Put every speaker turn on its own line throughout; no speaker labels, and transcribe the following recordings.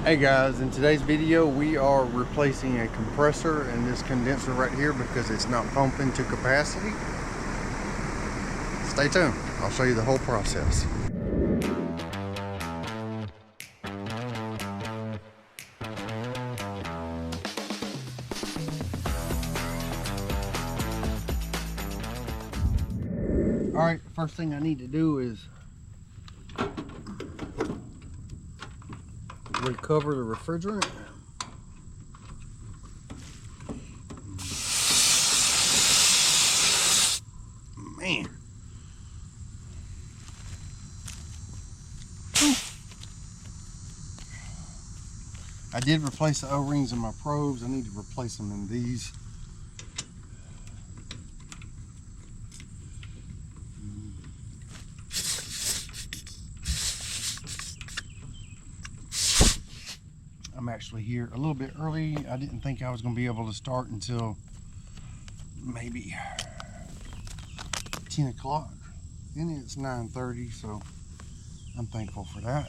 Hey guys, in today's video we are replacing a compressor in this condenser right here because it's not pumping to capacity. Stay tuned, I'll show you the whole process. Alright, first thing I need to do is recover the refrigerant. Man. I did replace the O-rings in my probes. I need to replace them in these. I'm actually here a little bit early. I didn't think I was going to be able to start until maybe 10 o'clock. And it's 9:30, so I'm thankful for that.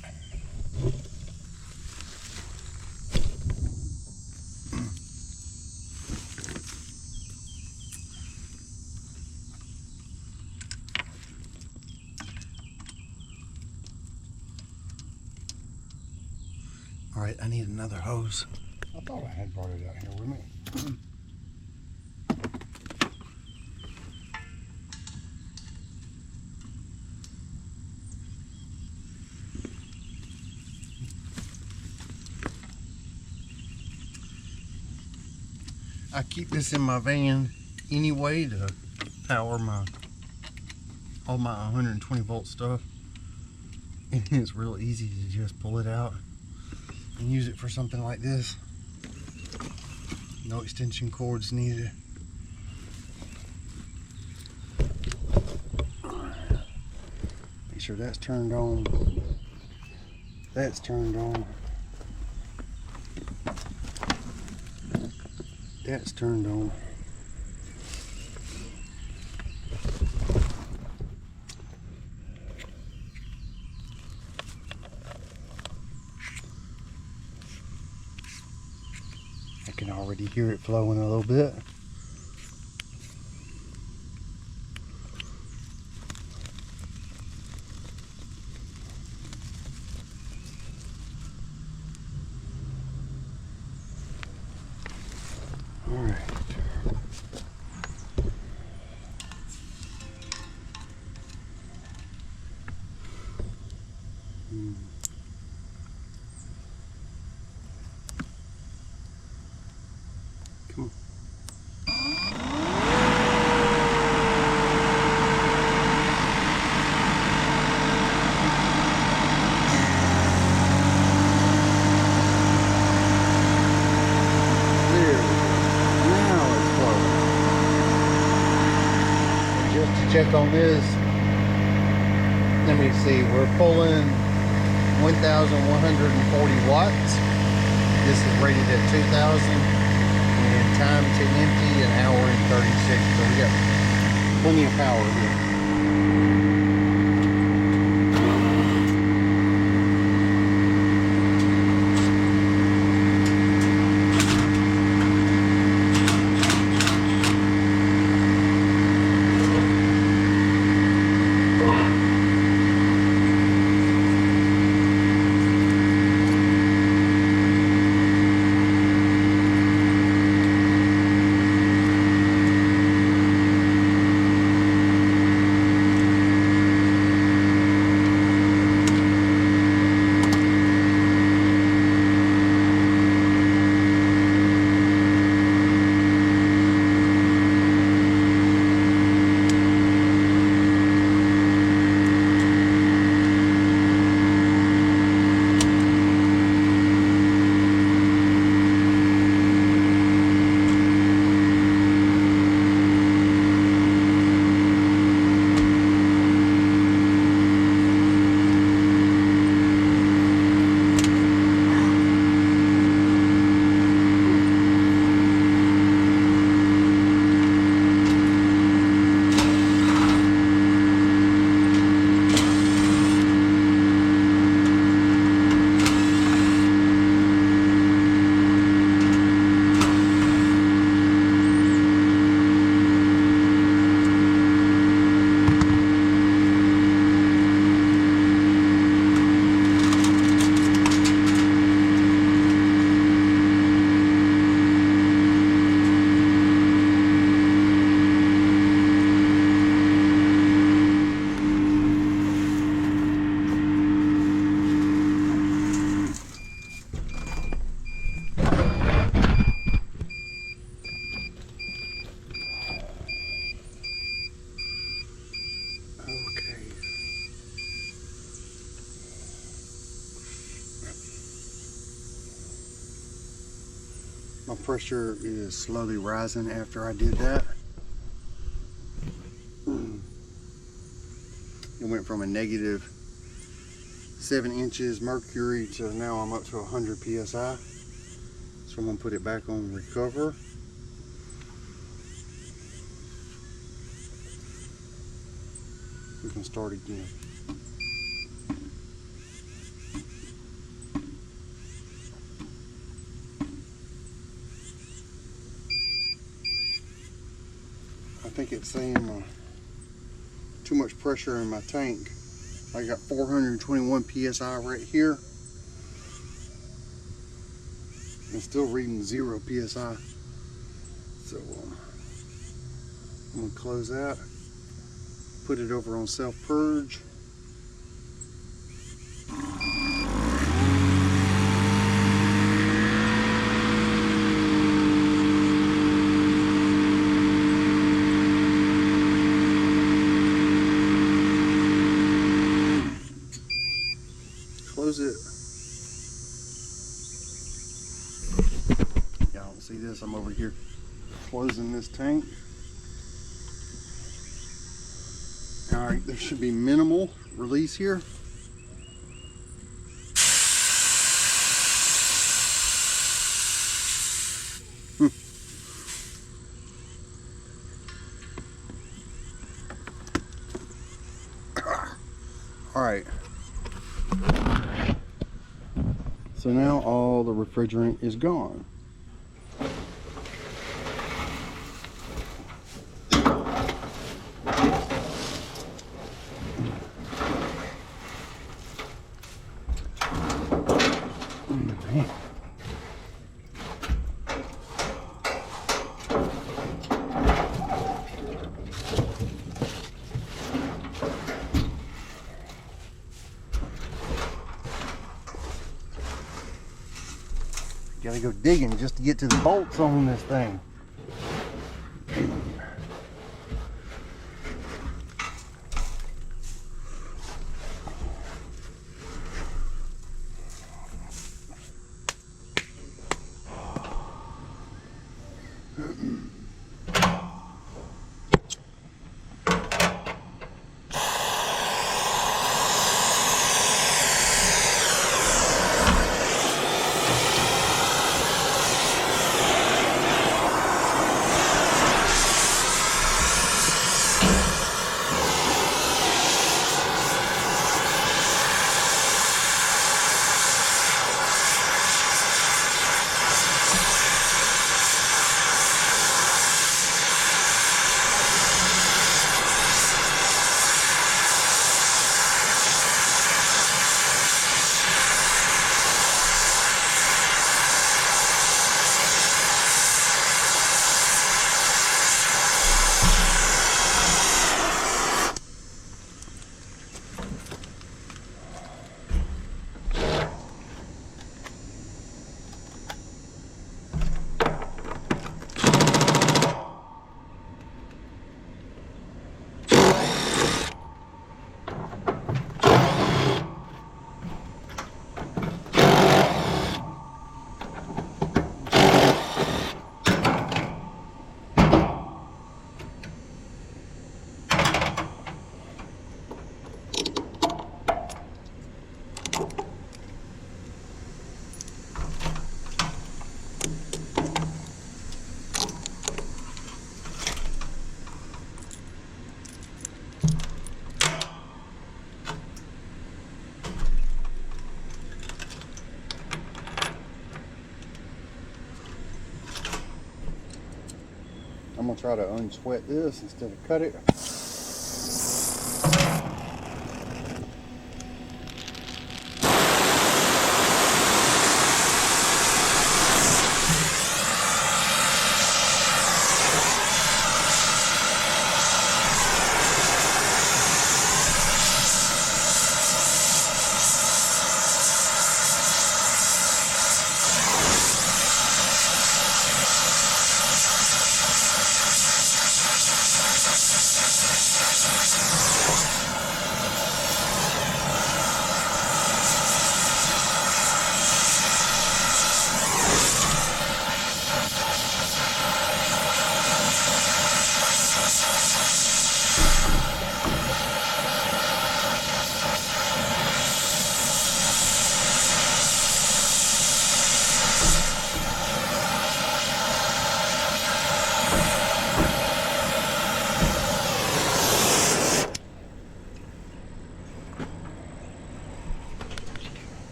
All right, I need another hose. I thought I had brought it out here with me. I keep this in my van anyway to power all my 120 volt stuff. And it's real easy to just pull it out and use it for something like this. No extension cords needed. Make sure that's turned on. That's turned on. That's turned on. I can already hear it flowing a little bit. All right. Come on. Check on this. Let me see, we're pulling 1,140 watts. This is rated at 2,000 and time to empty 1 hour and 36. So we got plenty of power here. My pressure is slowly rising after I did that. It went from a negative 7 inches mercury to now I'm up to 100 psi. So I'm going to put it back on recover. We can start again. I think it's saying too much pressure in my tank. I got 421 psi right here. And still reading 0 psi. So I'm gonna close that. Put it over on self-purge. Close it. Y'all don't see this, I'm over here closing this tank. Alright, there should be minimal release here. Alright. So now all the refrigerant is gone. Gotta go digging just to get to the bolts on this thing. I'm gonna try to unsweat this instead of cut it.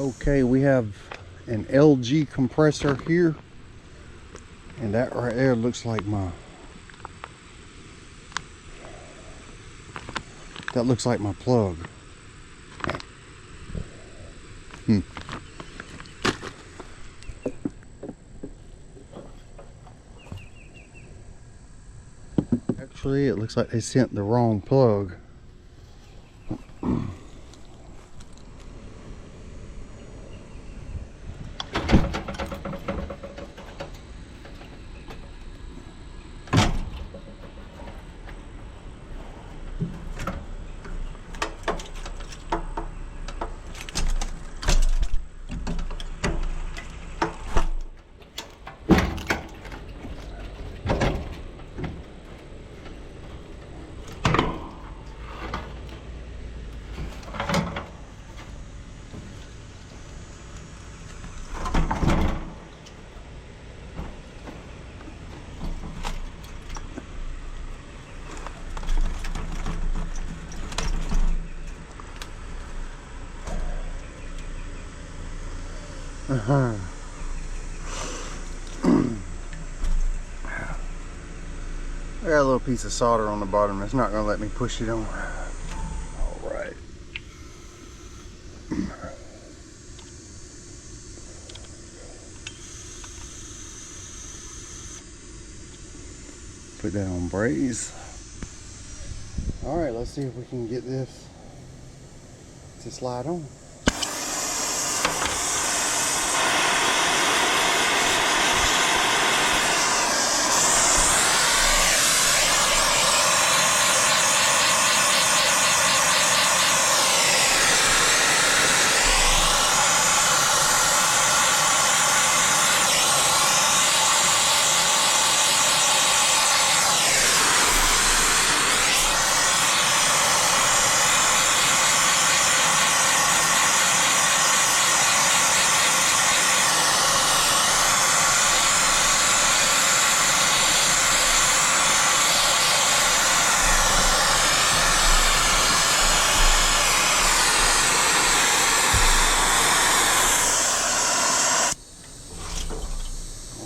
Okay, we have an LG compressor here, and that right there looks like my plug. Actually, it looks like they sent the wrong plug. I got a little piece of solder on the bottom. It's not going to let me push it on. Alright. Put that on braze. Alright, let's see if we can get this to slide on.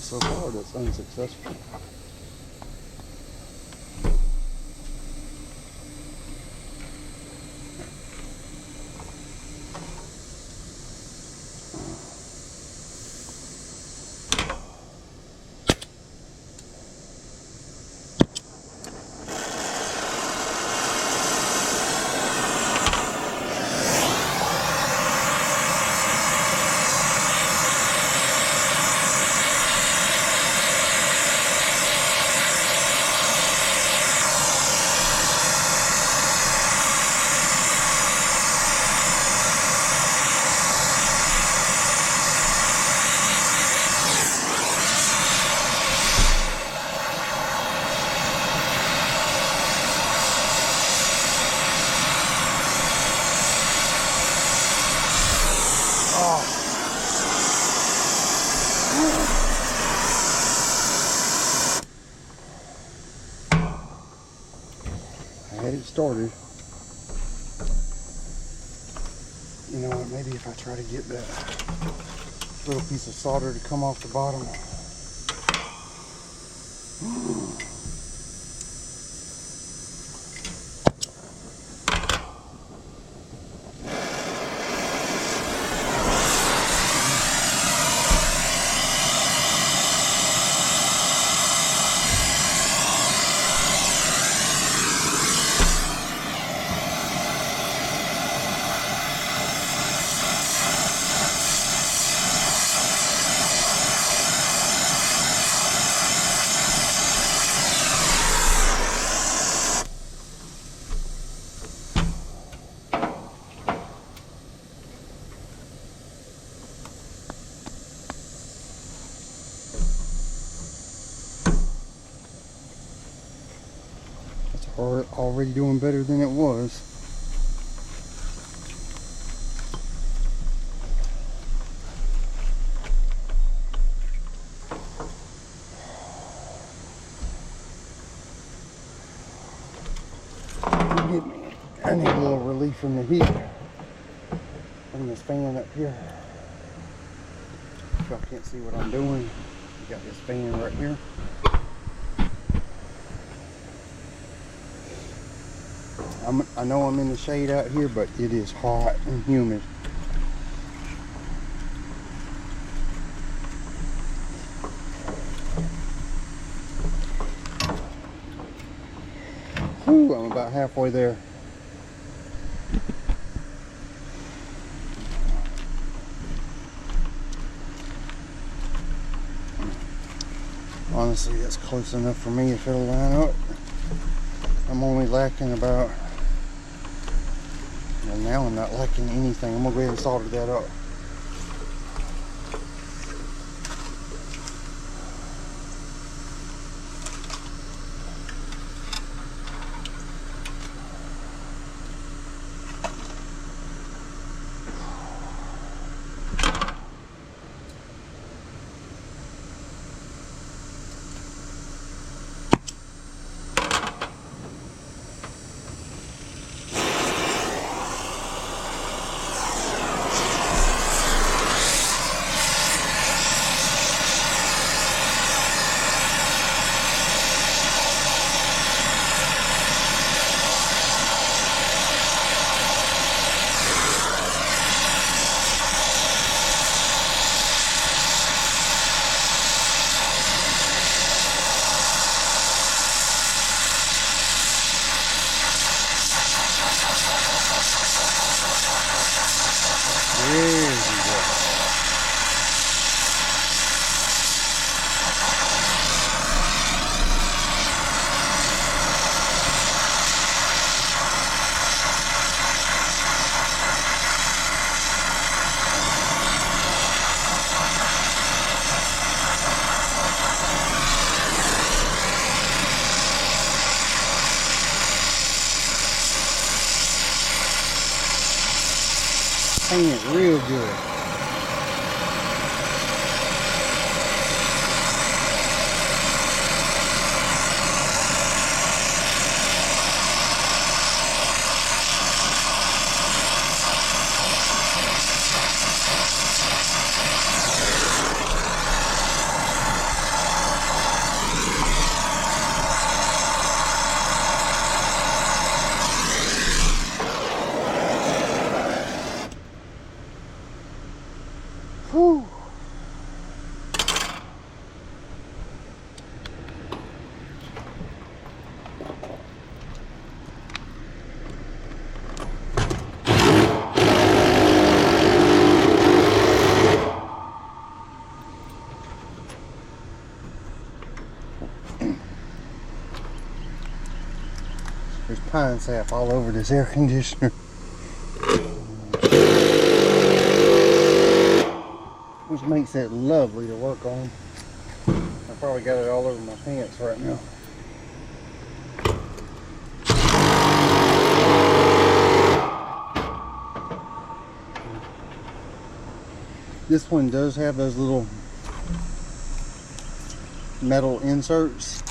So far, that's unsuccessful. I had it started. You know what, maybe if I try to get that little piece of solder to come off the bottom. Already doing better than it was. I need a little relief from the heat from this fan up here. Y'all can't see what I'm doing. We got this fan right here. I know I'm in the shade out here, but it is hot and humid. Whew, I'm about halfway there. Honestly, that's close enough for me if it'll line up. I'm only lacking about, well, now I'm not lacking anything. I'm gonna go ahead and solder that up. Hang it real good. Whew. There's pine sap all over this air conditioner. Which makes it lovely to work on. I probably got it all over my pants right now. This one does have those little metal inserts.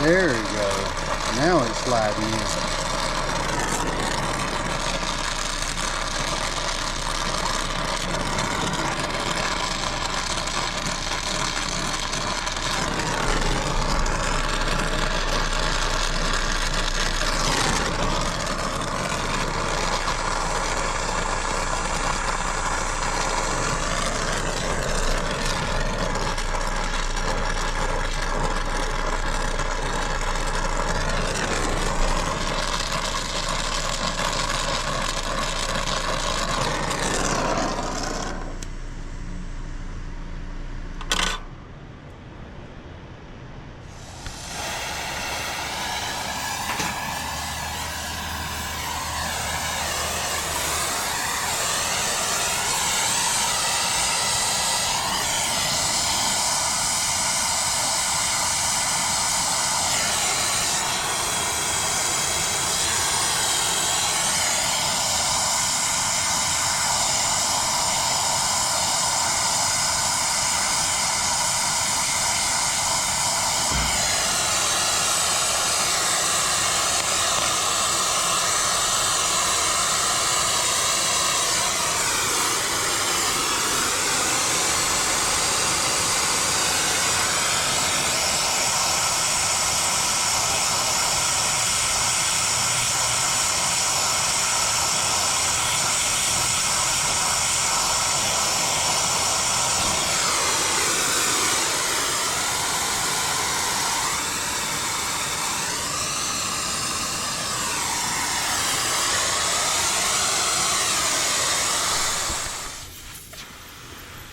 There we go. Now it's sliding in.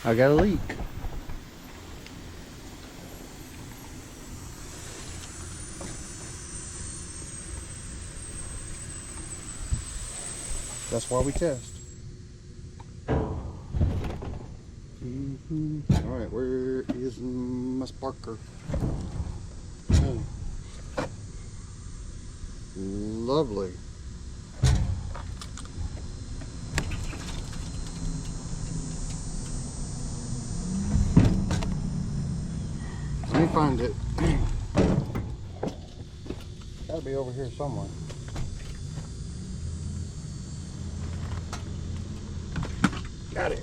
I got a leak. That's why we test. Alright, where is my sparker? Oh. Lovely. Let me find it. Gotta be over here somewhere. Got it.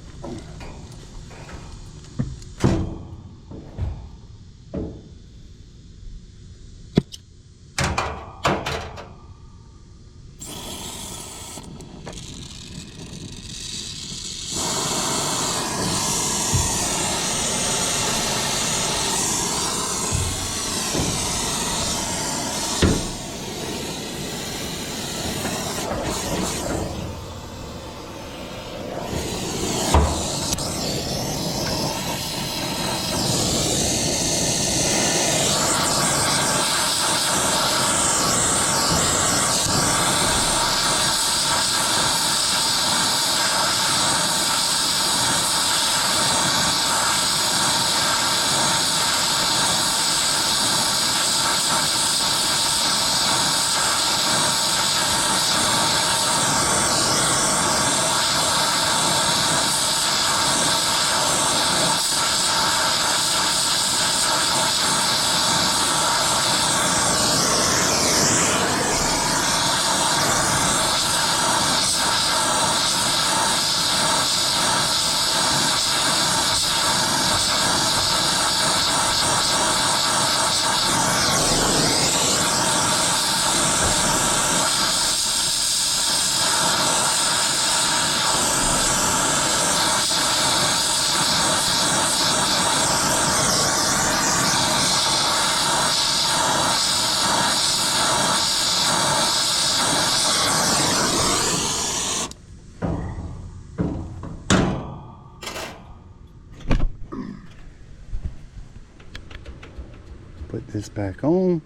Put this back on,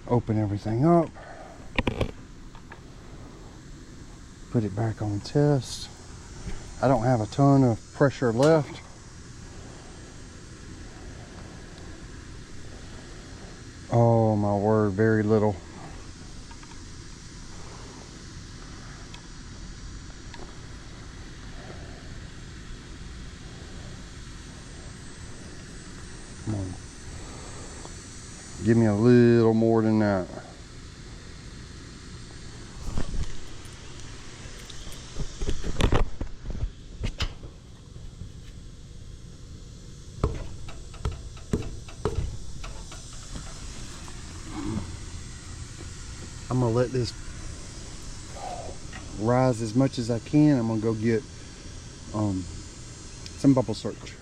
open everything up, put it back on test. I don't have a ton of pressure left. Oh my word, very little. Come on. Give me a little more than that. I'm gonna let this rise as much as I can. I'm gonna go get some bubble search.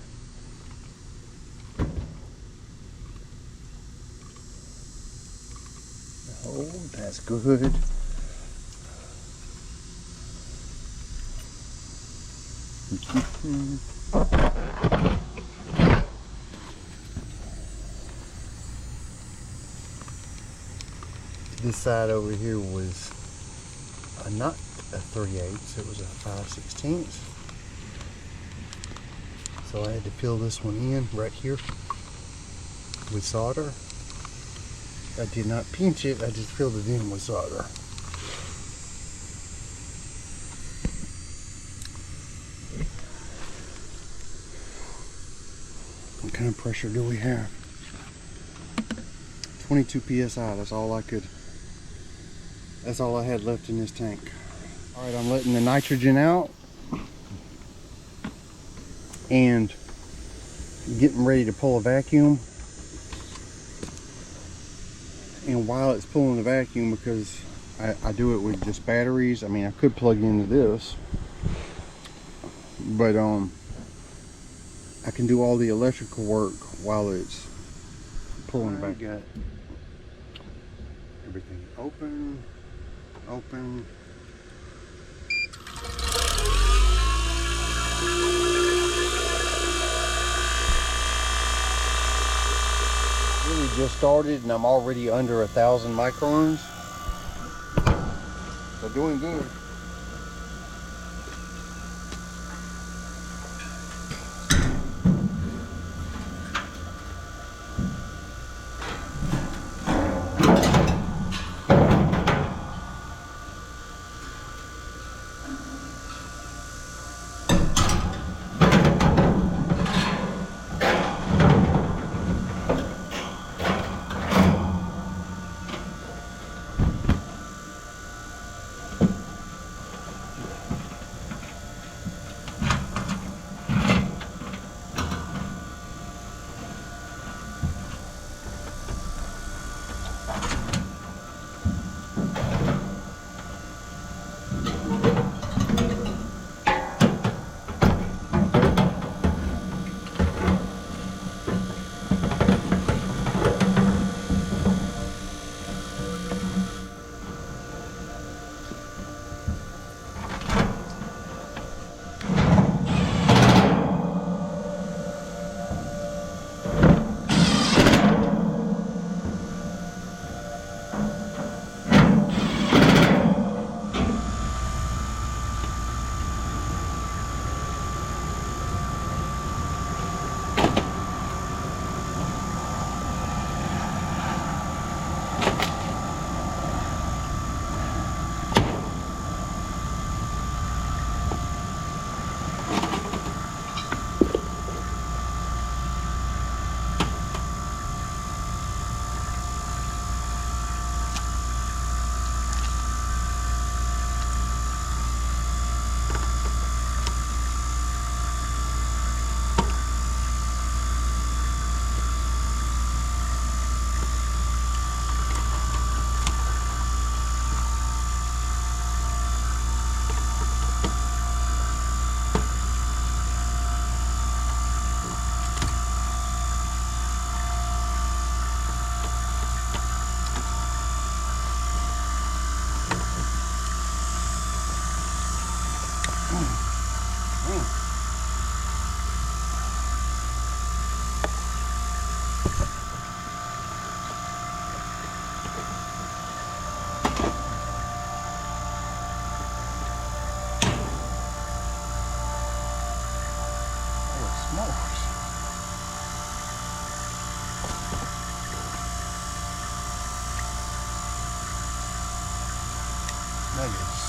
Oh, that's good. This side over here was not a 3/8, it was a 5/16. So I had to fill this one in right here with solder. I did not pinch it, I just filled it in with solder. What kind of pressure do we have? 22 psi, that's all I had left in this tank. All right, I'm letting the nitrogen out and getting ready to pull a vacuum. And while it's pulling the vacuum, because I do it with just batteries, I mean I could plug into this, but I can do all the electrical work while it's pulling back. Got everything open. Really just started and I'm already under 1,000 microns. So doing good.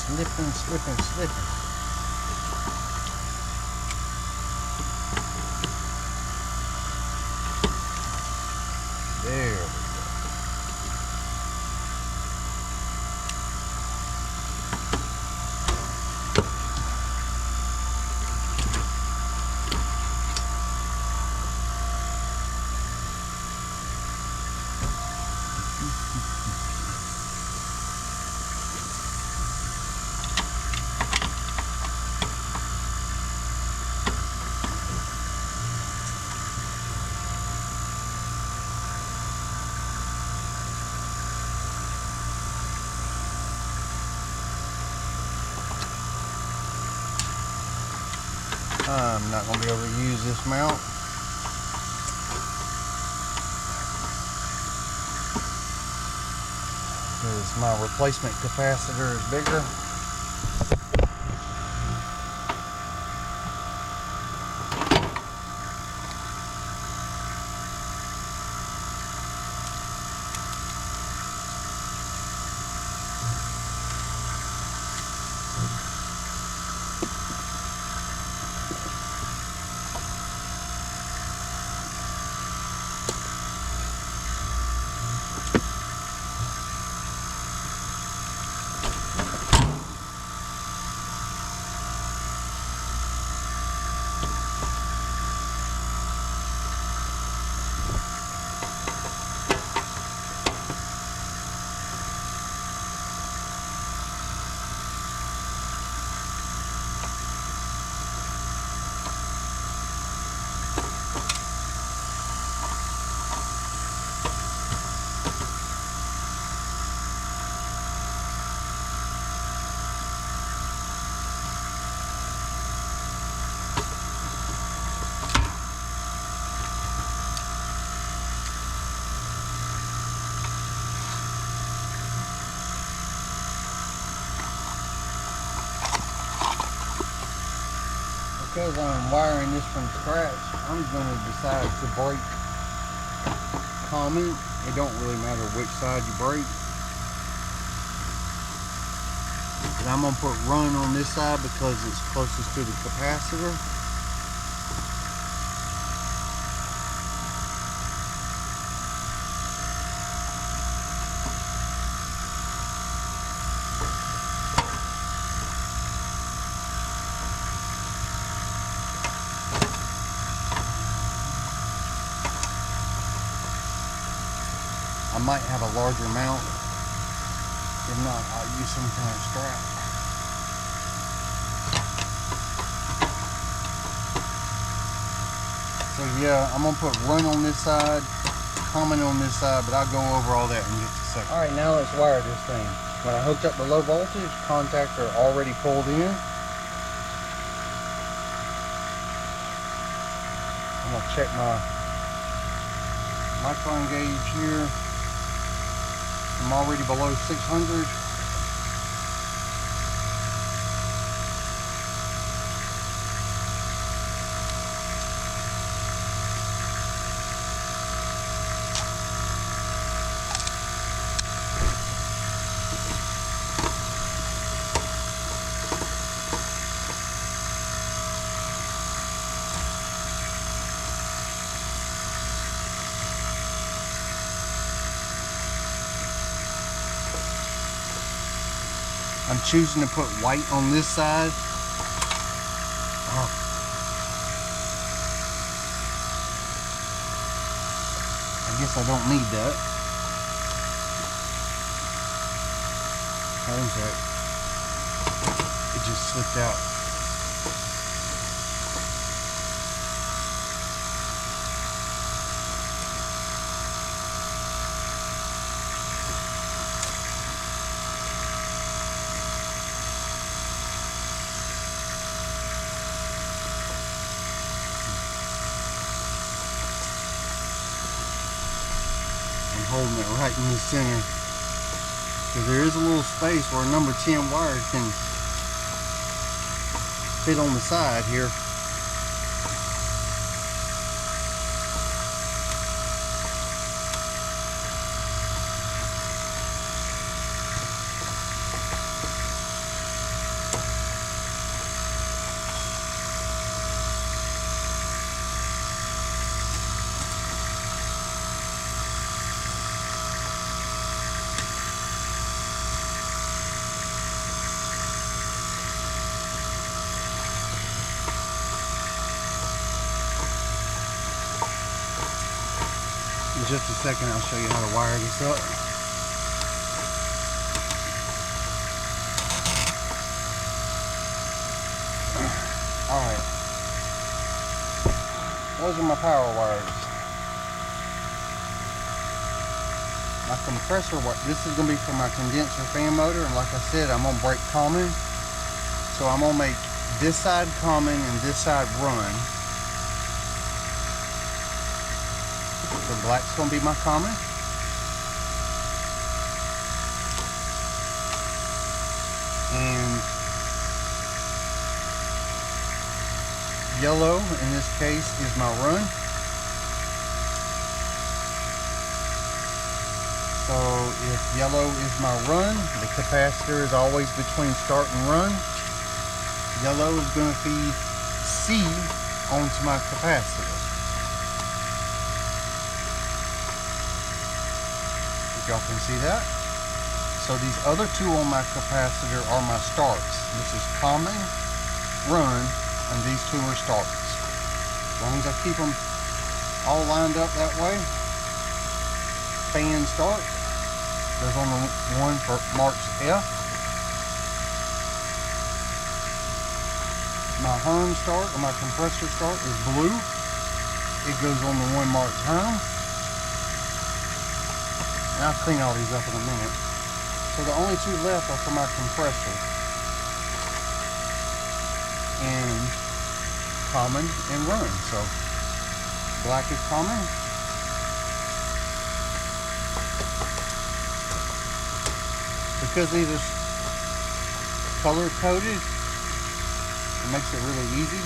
Look at it, slipping. There we go. I'm not going to be able to use this mount. Because my replacement capacitor is bigger. Because I'm wiring this from scratch, I'm going to decide to brake common. It don't really matter which side you brake. And I'm going to put run on this side because it's closest to the capacitor. I might have a larger mount. If not, I'll use some kind of strap. So yeah, I'm gonna put run on this side, common on this side, but I'll go over all that in just a second. All right, now let's wire this thing. When I hooked up the low voltage, contactor already pulled in. I'm gonna check my micron gauge here. I'm already below 600. I'm choosing to put white on this side. I guess I don't need that. One sec. It just slipped out. Holding it right in the center, because there is a little space where a number 10 wire can fit on the side here. In just a second, I'll show you how to wire this up. Those are my power wires. My compressor, this is going to be for my condenser fan motor, and like I said, I'm going to break common. So I'm going to make this side common and this side run. The black's going to be my common. And yellow, in this case, is my run. So if yellow is my run, the capacitor is always between start and run. Yellow is going to feed C onto my capacitor. If y'all can see that. So these other two on my capacitor are my starts. This is common, run, and these two are starts. As long as I keep them all lined up that way. Fan start. There's on the one for marks F. My Herm start, or my compressor start, is blue. It goes on the one marked Herm. And I'll clean all these up in a minute. So the only two left are for my compressor. And common and run. So black is common. Because these are color coded, it makes it really easy.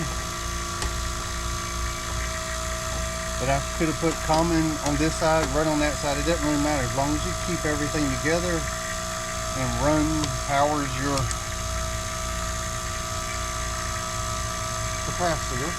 But I could have put common on this side, run on that side. It doesn't really matter as long as you keep everything together and run powers your capacitor.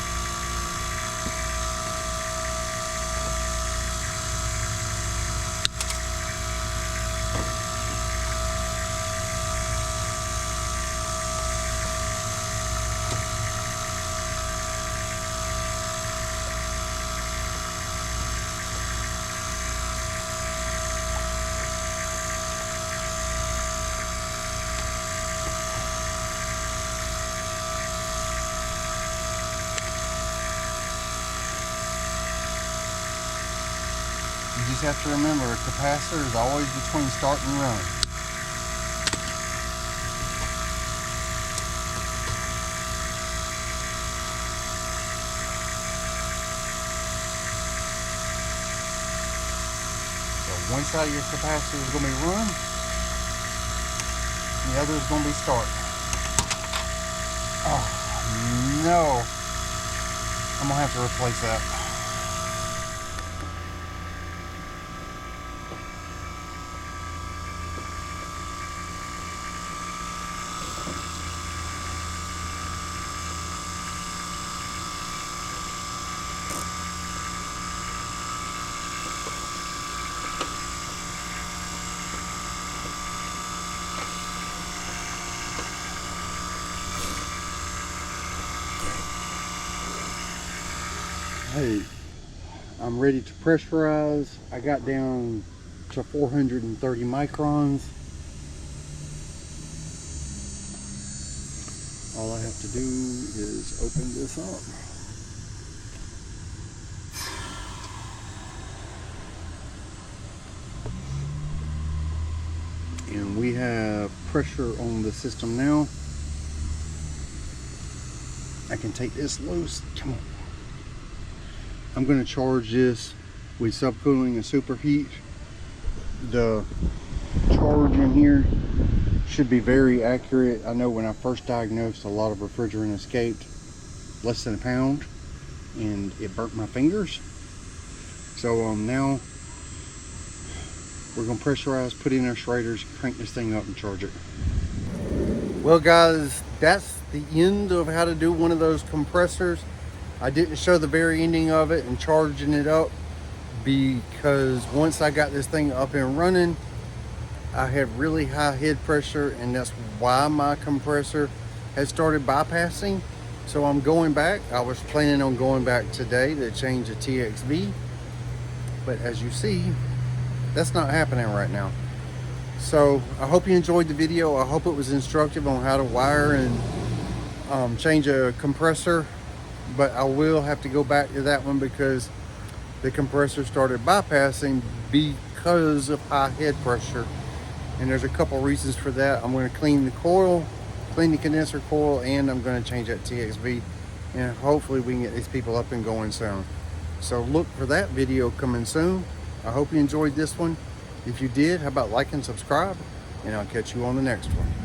You just have to remember, a capacitor is always between start and run. So one side of your capacitor is going to be run, and the other is going to be start. Oh no, I'm going to have to replace that. Hey, I'm ready to pressurize. I got down to 430 microns. All I have to do is open this up. And we have pressure on the system now. I can take this loose. Come on. I'm going to charge this with subcooling and superheat. The charge in here should be very accurate. I know when I first diagnosed, a lot of refrigerant escaped, less than a pound, and it burnt my fingers. So now we're going to pressurize, put in our shredders, crank this thing up and charge it. Well guys, that's the end of how to do one of those compressors. I didn't show the very ending of it and charging it up because once I got this thing up and running, I had really high head pressure, and that's why my compressor has started bypassing. So I'm going back. I was planning on going back today to change the TXV, but as you see, that's not happening right now. So I hope you enjoyed the video. I hope it was instructive on how to wire and change a compressor but I will have to go back to that one because the compressor started bypassing because of high head pressure. And there's a couple reasons for that. I'm going to clean the coil, clean the condenser coil, and I'm going to change that TXV. And hopefully we can get these people up and going soon. So look for that video coming soon. I hope you enjoyed this one. If you did, how about like and subscribe? And I'll catch you on the next one.